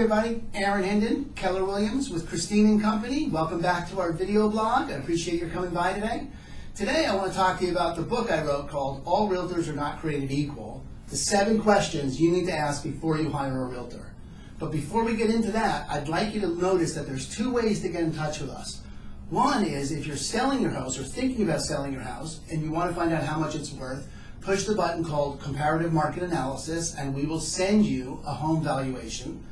everybody, Aaron Hendon, Keller Williams with Christine & Company. Welcome back to our video blog. I appreciate your coming by today. Today I want to talk to you about the book I wrote called All Realtors Are Not Created Equal, the 7 questions you need to ask before you hire a realtor. But before we get into that, I'd like you to notice that there's 2 ways to get in touch with us. One is if you're selling your house or thinking about selling your house and you want to find out how much it's worth, push the button called Comparative Market Analysis and we will send you a home valuation.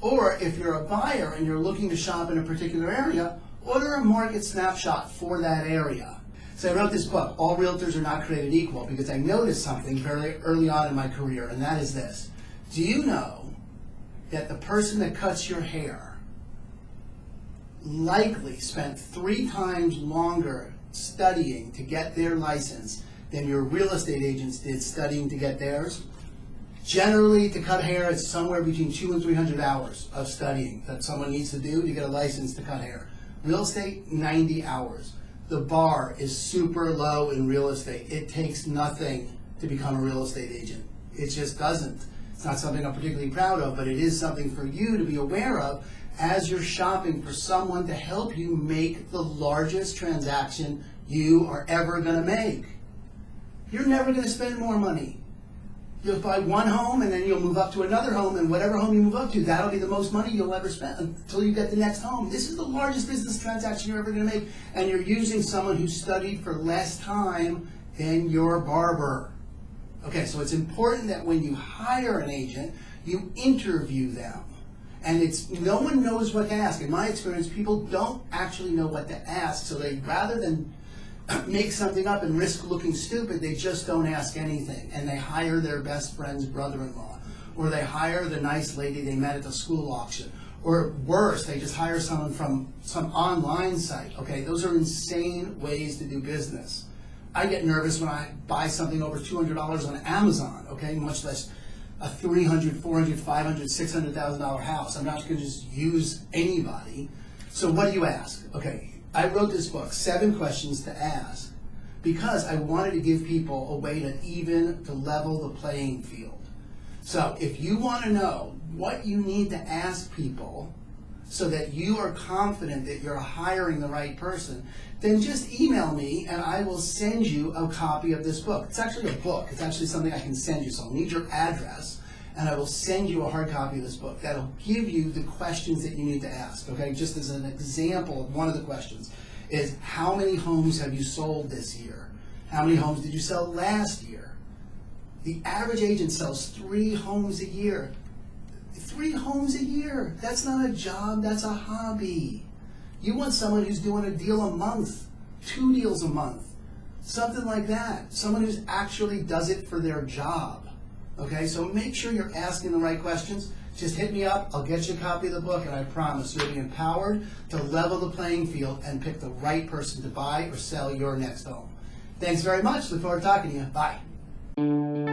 Or if you're a buyer and you're looking to shop in a particular area, order a market snapshot for that area. So I wrote this book, All Realtors Are Not Created Equal, because I noticed something very early on in my career, and that is this. Do you know that the person that cuts your hair likely spent 3 times longer studying to get their license than your real estate agents did studying to get theirs? Generally, to cut hair, it's somewhere between 200 and 300 hours of studying that someone needs to do to get a license to cut hair. Real estate, 90 hours. The bar is super low in real estate. It takes nothing to become a real estate agent. It just doesn't. It's not something I'm particularly proud of, but it is something for you to be aware of as you're shopping for someone to help you make the largest transaction you are ever going to make. You're never going to spend more money. You'll buy one home and then you'll move up to another home, and whatever home you move up to, that'll be the most money you'll ever spend until you get the next home. This is the largest business transaction you're ever going to make, and you're using someone who studied for less time than your barber. Okay, so it's important that when you hire an agent, you interview them. And no one knows what to ask. In my experience, people don't actually know what to ask, so they, rather than make something up and risk looking stupid, they just don't ask anything, and they hire their best friend's brother-in-law, or they hire the nice lady they met at the school auction, or worse, they just hire someone from some online site. Okay, those are insane ways to do business. I get nervous when I buy something over $200 on Amazon, okay, much less a $300,000, $400,000, $500,000, $600,000 house. I'm not going to just use anybody. So what do you ask? Okay, I wrote this book, 7 questions to ask, because I wanted to give people a way to level the playing field. So if you want to know what you need to ask people so that you are confident that you're hiring the right person, then just email me and I will send you a copy of this book. It's actually a book. It's actually something I can send you. So I'll need your address and I will send you a hard copy of this book. That'll give you the questions that you need to ask. Okay, just as an example of one of the questions is, how many homes have you sold this year? How many homes did you sell last year? The average agent sells 3 homes a year. 3 homes a year. That's not a job, that's a hobby. You want someone who's doing a deal a month, 2 deals a month, something like that. Someone who actually does it for their job. Okay, so make sure you're asking the right questions. Just hit me up, I'll get you a copy of the book, and I promise you'll be empowered to level the playing field and pick the right person to buy or sell your next home. Thanks very much. Look forward to talking to you. Bye.